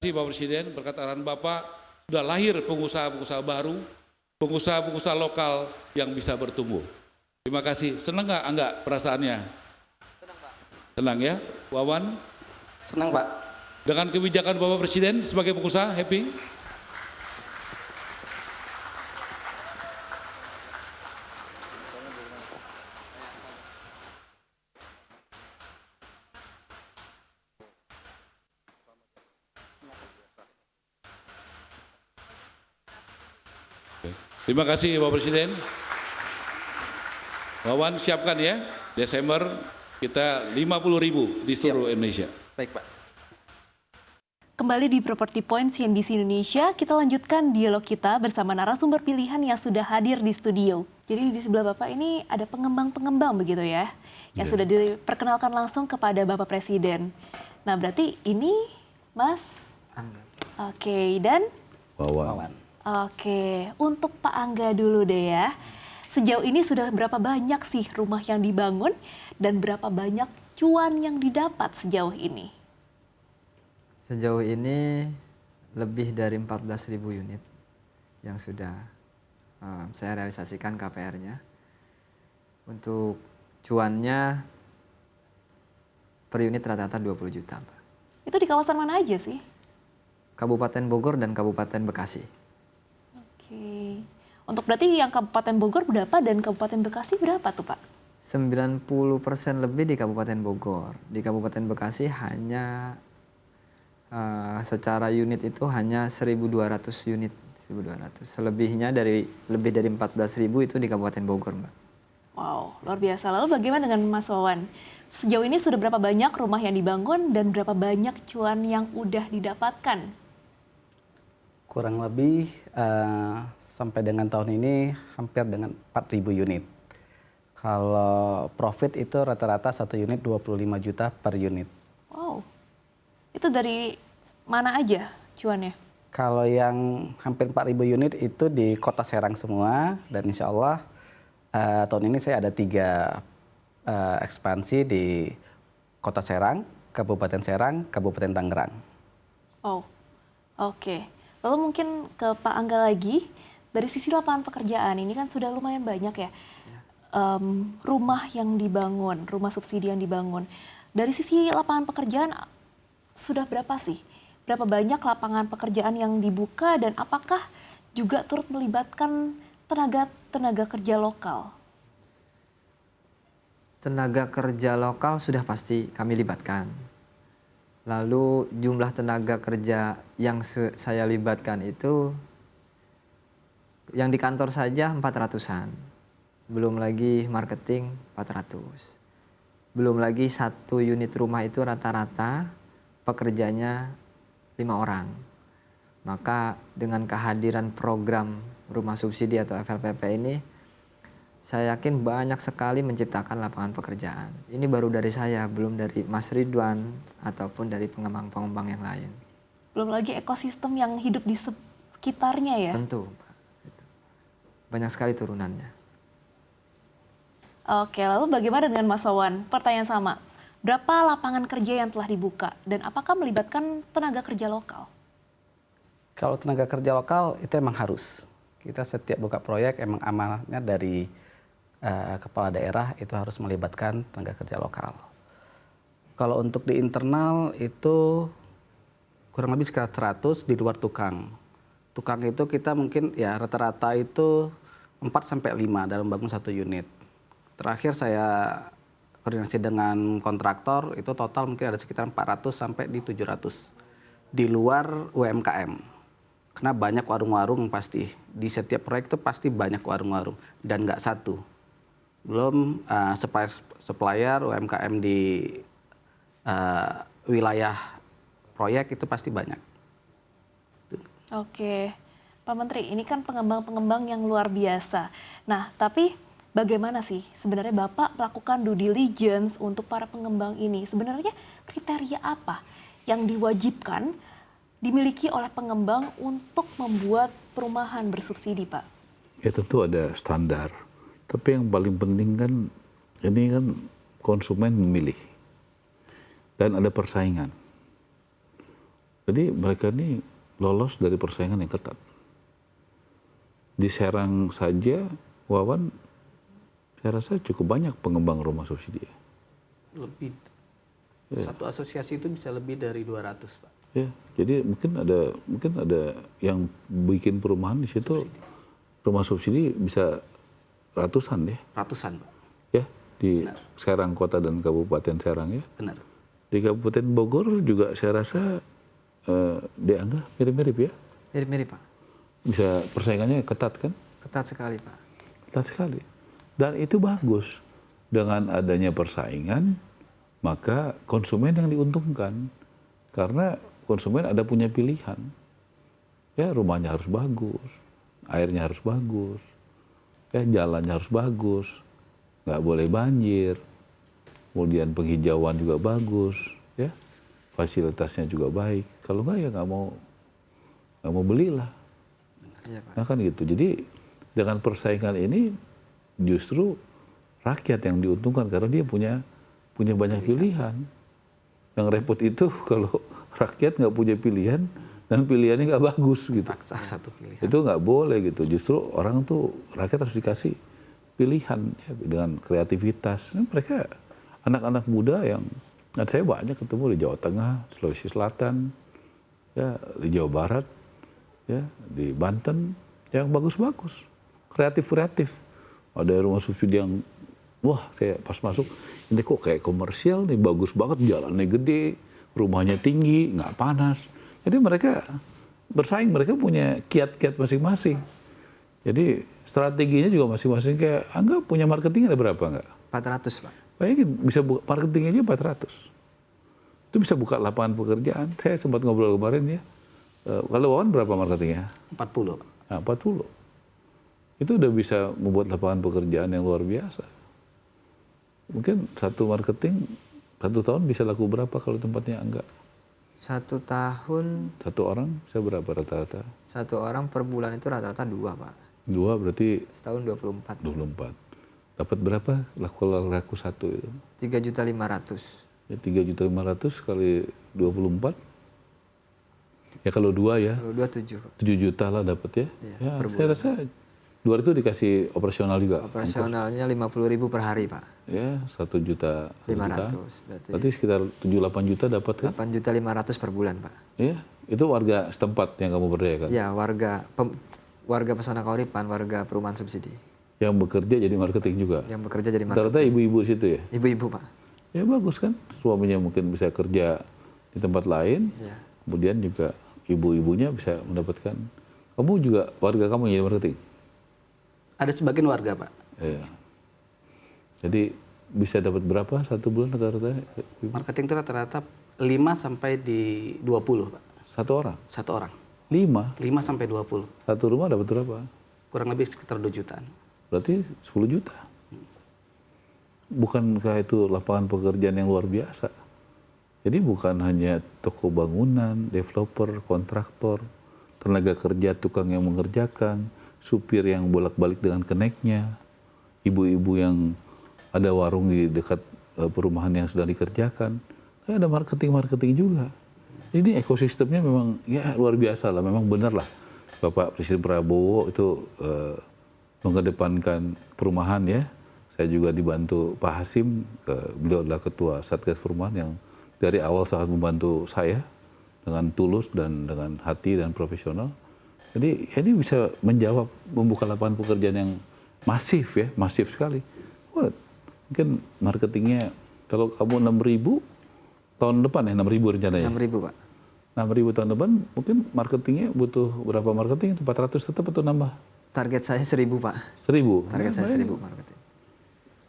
Terima kasih Bapak Presiden, berkat arahan Bapak sudah lahir pengusaha-pengusaha baru, pengusaha-pengusaha lokal yang bisa bertumbuh. Terima kasih. Senang nggak Angga perasaannya? Senang Pak. Senang ya, Wawan? Senang Pak. Dengan kebijakan Bapak Presiden sebagai pengusaha, happy? Terima kasih Bapak Presiden. Wawan siapkan ya, Desember kita 50.000 di seluruh Indonesia. Baik Pak. Kembali di Property Point CNBC Indonesia, kita lanjutkan dialog kita bersama narasumber pilihan yang sudah hadir di studio. Jadi di sebelah Bapak ini ada pengembang-pengembang begitu ya, yang sudah diperkenalkan langsung kepada Bapak Presiden. Nah berarti ini Mas Angga. Oke, dan Wawan. Oke, untuk Pak Angga dulu deh ya. Sejauh ini sudah berapa banyak sih rumah yang dibangun dan berapa banyak cuan yang didapat sejauh ini? Sejauh ini lebih dari 14.000 unit yang sudah saya realisasikan KPR-nya. Untuk cuannya per unit rata-rata 20 juta, Pak. Itu di kawasan mana aja sih? Kabupaten Bogor dan Kabupaten Bekasi. Oke. Untuk berarti yang Kabupaten Bogor berapa dan Kabupaten Bekasi berapa tuh Pak? 90% lebih di Kabupaten Bogor. Di Kabupaten Bekasi hanya secara unit itu hanya 1.200 unit. 1.200. Selebihnya lebih dari 14.000 itu di Kabupaten Bogor, Mbak. Wow, luar biasa. Lalu bagaimana dengan Mas Wawan? Sejauh ini sudah berapa banyak rumah yang dibangun dan berapa banyak cuan yang udah didapatkan? Kurang lebih sampai dengan tahun ini hampir dengan 4.000 unit. Kalau profit itu rata-rata satu unit 25 juta per unit. Wow, itu dari mana aja cuannya? Kalau yang hampir 4.000 unit itu di Kota Serang semua, dan insya Allah tahun ini saya ada 3 ekspansi di Kota Serang, Kabupaten Serang, Kabupaten Tangerang. Oh, oke. Lalu mungkin ke Pak Angga lagi, dari sisi lapangan pekerjaan ini kan sudah lumayan banyak ya, rumah yang dibangun, rumah subsidi yang dibangun. Dari sisi lapangan pekerjaan sudah berapa sih? Berapa banyak lapangan pekerjaan yang dibuka dan apakah juga turut melibatkan tenaga kerja lokal? Tenaga kerja lokal sudah pasti kami libatkan. Lalu jumlah tenaga kerja yang saya libatkan itu yang di kantor saja 400-an. Belum lagi marketing 400. Belum lagi satu unit rumah itu rata-rata pekerjanya 5 orang. Maka dengan kehadiran program rumah subsidi atau FLPP ini, saya yakin banyak sekali menciptakan lapangan pekerjaan. Ini baru dari saya, belum dari Mas Ridwan ataupun dari pengembang-pengembang yang lain. Belum lagi ekosistem yang hidup di sekitarnya ya? Tentu, Pak. Banyak sekali turunannya. Oke, lalu bagaimana dengan Mas Wawan? Pertanyaan sama, berapa lapangan kerja yang telah dibuka dan apakah melibatkan tenaga kerja lokal? Kalau tenaga kerja lokal itu emang harus. Kita setiap buka proyek emang amanatnya dari kepala daerah itu harus melibatkan tenaga kerja lokal. Kalau untuk di internal itu kurang lebih sekitar 100 di luar tukang. Tukang itu kita mungkin ya rata-rata itu 4-5 dalam bangun satu unit. Terakhir saya koordinasi dengan kontraktor itu total mungkin ada sekitar 400 sampai di 700 di luar UMKM. Karena banyak warung-warung pasti di setiap proyek itu pasti banyak warung-warung dan nggak satu. Belum supplier UMKM di wilayah proyek itu pasti banyak. Oke, Pak Menteri, ini kan pengembang-pengembang yang luar biasa. Nah, tapi bagaimana sih sebenarnya Bapak melakukan due diligence untuk para pengembang ini? Sebenarnya kriteria apa yang diwajibkan dimiliki oleh pengembang untuk membuat perumahan bersubsidi, Pak? Ya tentu ada standar. Tapi yang paling penting kan, ini kan konsumen memilih. Dan ada persaingan. Jadi mereka ini lolos dari persaingan yang ketat. Di Serang saja, Wawan, saya rasa cukup banyak pengembang rumah subsidi. Lebih. Satu asosiasi itu bisa lebih dari 200, Pak. Ya, jadi mungkin ada yang bikin perumahan di situ rumah subsidi bisa ratusan ya. Ratusan, Pak. Ya, di Serang Kota dan Kabupaten Serang ya. Benar. Di Kabupaten Bogor juga saya rasa dianggap mirip-mirip ya. Mirip-mirip Pak. Bisa persaingannya ketat kan? Ketat sekali Pak. Ketat sekali. Dan itu bagus. Dengan adanya persaingan, maka konsumen yang diuntungkan. Karena konsumen ada punya pilihan. Ya, rumahnya harus bagus, airnya harus bagus, ya, jalannya harus bagus, nggak boleh banjir, kemudian penghijauan juga bagus, ya, fasilitasnya juga baik. Kalau nggak ya nggak mau belilah. Iya Pak. Nah kan gitu. Jadi dengan persaingan ini justru rakyat yang diuntungkan karena dia punya banyak pilihan. Yang repot itu kalau rakyat nggak punya pilihan dan pilihannya nggak bagus gitu. Paksa satu pilihan. Itu nggak boleh gitu. Justru orang tuh rakyat harus dikasih pilihan ya, dengan kreativitas. Nah, mereka anak-anak muda yang saya banyak ketemu di Jawa Tengah, Sulawesi Selatan, ya di Jawa Barat, ya di Banten yang bagus-bagus, kreatif. Ada rumah subsidi yang wah saya pas masuk ini kok kayak komersial nih, bagus banget, jalannya gede, rumahnya tinggi, nggak panas. Jadi mereka bersaing, mereka punya kiat-kiat masing-masing. Jadi strateginya juga masing-masing. Kayak Angga punya marketing ada berapa nggak? 400 Pak. Bayangin bisa buka marketingnya aja 400. Itu bisa buka lapangan pekerjaan. Saya sempat ngobrol kemarin ya. Kalau Wawan berapa marketingnya? 40, Pak. Nah, 40. Itu udah bisa membuat lapangan pekerjaan yang luar biasa. Mungkin satu marketing 1 tahun bisa laku berapa kalau tempatnya enggak? 1 tahun, Satu orang bisa berapa rata-rata? 1 orang per bulan itu rata-rata 2 Pak. 2 berarti Setahun 24. 24. Dapat berapa kalau laku 1 itu? 3.500.000. Ya 3.500.000 kali 24. Ya kalau 2 ya, Kalau 27 Pak. 7 juta lah dapat ya. Iya, Ya per saya rasa 2 itu dikasih operasional juga. Operasionalnya 50.000 per hari Pak. Ya 1 juta. 500 Berarti sekitar 7-8 juta dapat kan? 8.500.000 per bulan Pak. Ya, itu warga setempat yang kamu berdayakan. Ya warga Pesona Kauripan, warga perumahan subsidi. Yang bekerja jadi marketing juga. Yang bekerja jadi marketing. Rata-rata ibu-ibu situ ya. Ibu-ibu Pak. Ya bagus kan, suaminya mungkin bisa kerja di tempat lain, Ya. kemudian juga ibu-ibunya bisa mendapatkan. Kamu juga warga kamu yang jadi marketing. Ada sebagian warga, Pak. Ya. Jadi bisa dapat berapa 1 bulan rata-rata? Marketing itu rata-rata 5 sampai di 20, Pak. 1 orang? 1 orang. 5? 5 sampai 20. Satu rumah dapat berapa? Kurang lebih sekitar 2 jutaan. Berarti 10 juta. Bukankah itu lapangan pekerjaan yang luar biasa? Jadi bukan hanya toko bangunan, developer, kontraktor, tenaga kerja, tukang yang mengerjakan, supir yang bolak-balik dengan keneknya, ibu-ibu yang ada warung di dekat perumahan yang sedang dikerjakan. Tapi ada marketing juga. Ini ekosistemnya memang ya luar biasa lah, memang benar lah. Bapak Presiden Prabowo itu mengedepankan perumahan ya. Saya juga dibantu Pak Hasim, beliau adalah Ketua Satgas Perumahan yang dari awal sangat membantu saya dengan tulus dan dengan hati dan profesional. Jadi ini bisa menjawab, membuka lapangan pekerjaan yang masif ya, masif sekali. Wah, mungkin marketingnya kalau kamu 6.000 tahun depan ya, 6.000 rencananya. 6.000 Pak. 6.000 tahun depan mungkin marketingnya butuh berapa marketing? 400 tetap atau nambah? Target saya 1.000 Pak. 1.000? Target saya 1.000 marketing.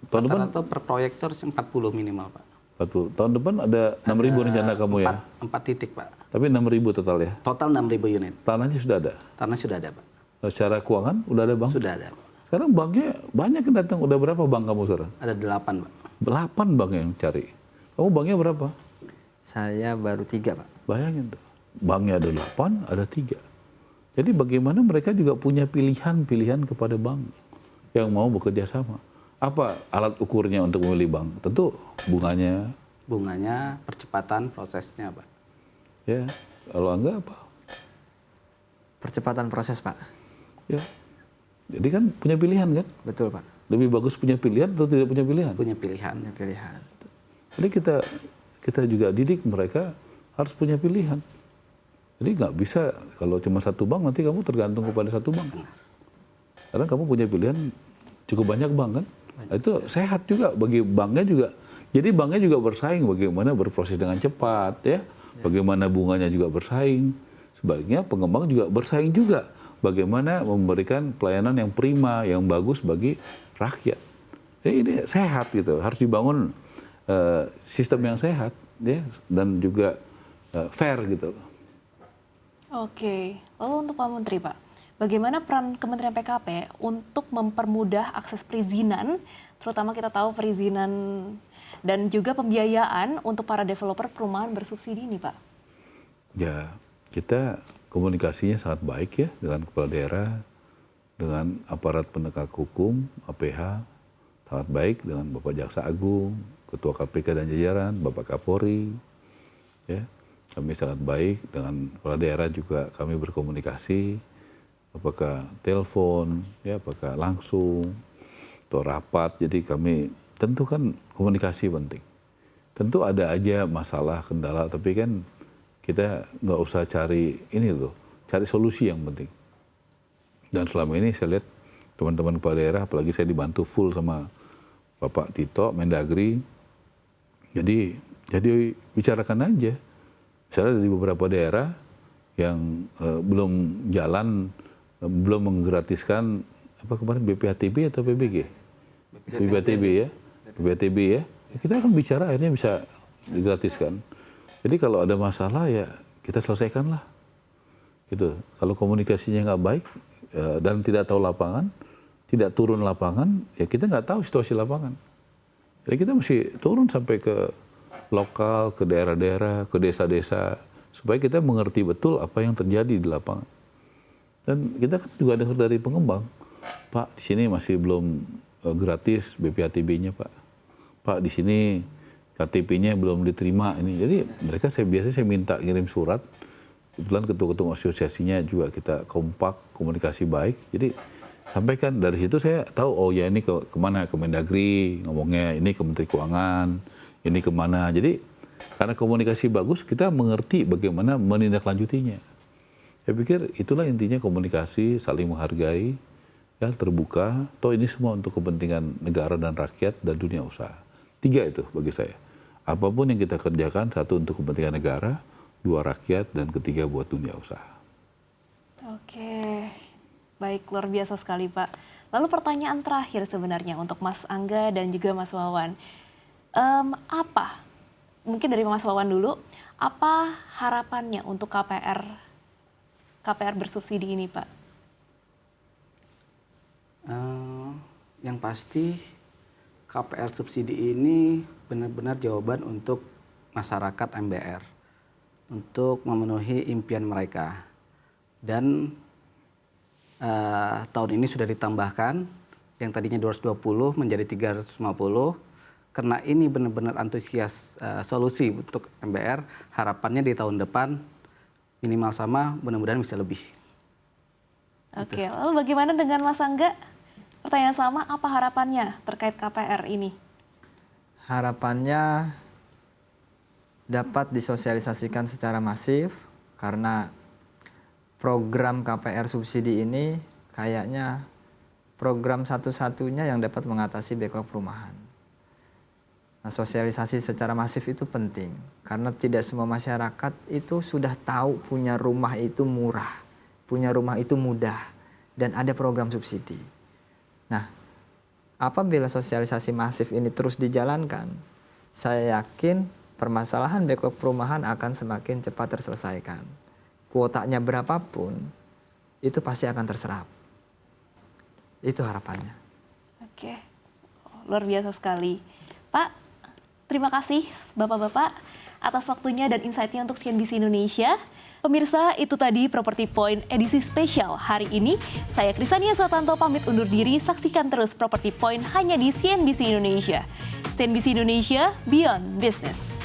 Tahun depan Rata-rata per proyektor 40 minimal, Pak. 40. Tahun depan ada 6.000 rencana kamu ya? 4 titik, Pak. Tapi 6.000 total ya? Total 6.000 unit. Tanahnya sudah ada? Tanah sudah ada, Pak. Secara keuangan udah ada bang? Sudah ada, Pak. Sekarang banknya banyak yang datang. Udah berapa bank kamu sekarang? Ada 8, Pak. 8 bank yang cari. Kamu banknya berapa? Saya baru 3 Pak. Bayangin tuh. Banknya ada 8, ada 3. Jadi bagaimana mereka juga punya pilihan-pilihan kepada bank yang mau bekerja sama. Apa alat ukurnya untuk memilih bank? Tentu bunganya. Bunganya, percepatan prosesnya, Pak. Ya. Kalau Angga apa? Percepatan proses, Pak. Ya. Jadi kan punya pilihan kan? Betul, Pak. Lebih bagus punya pilihan atau tidak punya pilihan? Punya pilihan. Punya pilihan. Jadi kita juga didik mereka harus punya pilihan. Jadi nggak bisa kalau cuma satu bank nanti kamu tergantung kepada satu bank. Karena kamu punya pilihan cukup banyak bank kan? Nah, itu sehat juga bagi banknya juga. Jadi banknya juga bersaing bagaimana berproses dengan cepat ya. Bagaimana bunganya juga bersaing. Sebaliknya pengembang juga bersaing juga bagaimana memberikan pelayanan yang prima, yang bagus bagi rakyat. Jadi ini sehat gitu, harus dibangun sistem yang sehat ya dan juga fair gitu. Oke, lalu untuk Pak Menteri, Pak, bagaimana peran Kementerian PKP untuk mempermudah akses perizinan, terutama kita tahu perizinan dan juga pembiayaan untuk para developer perumahan bersubsidi ini, Pak? Ya, kita komunikasinya sangat baik ya dengan kepala daerah, dengan aparat penegak hukum, APH, sangat baik dengan Bapak Jaksa Agung, Ketua KPK dan jajaran, Bapak Kapolri, ya. Kami sangat baik dengan kepala daerah juga kami berkomunikasi, apakah telepon, ya, apakah langsung, atau rapat. Jadi kami tentu kan komunikasi penting. Tentu ada aja masalah, kendala, tapi kan kita nggak usah cari ini loh, cari solusi yang penting. Dan selama ini saya lihat teman-teman kepala daerah, apalagi saya dibantu full sama Bapak Tito, Mendagri. Jadi bicarakan aja. Misalnya di beberapa daerah yang belum jalan, belum menggratiskan apa kemarin BPHTB atau PBG? BPHTB ya, BPHTB ya. Kita akan bicara akhirnya bisa digratiskan. Jadi kalau ada masalah ya kita selesaikan lah. Gitu. Kalau komunikasinya nggak baik dan tidak tahu lapangan, tidak turun lapangan, ya kita nggak tahu situasi lapangan. Jadi kita mesti turun sampai ke lokal, ke daerah-daerah, ke desa-desa, supaya kita mengerti betul apa yang terjadi di lapangan. Dan kita kan juga dengar dari pengembang, Pak di sini masih belum gratis BPHTB-nya Pak. Pak di sini KTP-nya belum diterima ini. Jadi mereka biasanya saya minta kirim surat. Kebetulan ketua-ketua asosiasinya juga kita kompak, komunikasi baik. Jadi sampaikan dari situ saya tahu oh ya ini kemana, ke Mendagri ngomongnya, ini ke Menteri Keuangan, ini kemana. Jadi karena komunikasi bagus kita mengerti bagaimana menindaklanjutinya. Saya pikir itulah intinya komunikasi, saling menghargai, ya terbuka. Toh ini semua untuk kepentingan negara dan rakyat dan dunia usaha. 3 itu bagi saya. Apapun yang kita kerjakan, 1 untuk kepentingan negara, 2 rakyat, dan 3 buat dunia usaha. Oke, baik, luar biasa sekali Pak. Lalu pertanyaan terakhir sebenarnya untuk Mas Angga dan juga Mas Wawan. Apa, mungkin dari Mas Wawan dulu, apa harapannya untuk KPR bersubsidi ini Pak? Yang pasti KPR subsidi ini benar-benar jawaban untuk masyarakat MBR untuk memenuhi impian mereka. Dan tahun ini sudah ditambahkan yang tadinya 220 menjadi 350. Karena ini benar-benar antusias solusi untuk MBR, harapannya di tahun depan minimal sama, mudah-mudahan bisa lebih. Oke, lalu bagaimana dengan Mas Angga? Pertanyaan sama, apa harapannya terkait KPR ini? Harapannya dapat disosialisasikan secara masif karena program KPR subsidi ini kayaknya program satu-satunya yang dapat mengatasi backlog perumahan. Nah, sosialisasi secara masif itu penting karena tidak semua masyarakat itu sudah tahu punya rumah itu murah, punya rumah itu mudah dan ada program subsidi. Nah, apabila sosialisasi masif ini terus dijalankan, saya yakin permasalahan backlog perumahan akan semakin cepat terselesaikan. Kuotanya berapapun, itu pasti akan terserap. Itu harapannya. Oke, luar biasa sekali. Pak, terima kasih Bapak-Bapak atas waktunya dan insight-nya untuk CNBC Indonesia. Pemirsa, itu tadi Property Point edisi spesial hari ini. Saya Krisania Satanto pamit undur diri. Saksikan terus Property Point hanya di CNBC Indonesia. CNBC Indonesia, Beyond Business.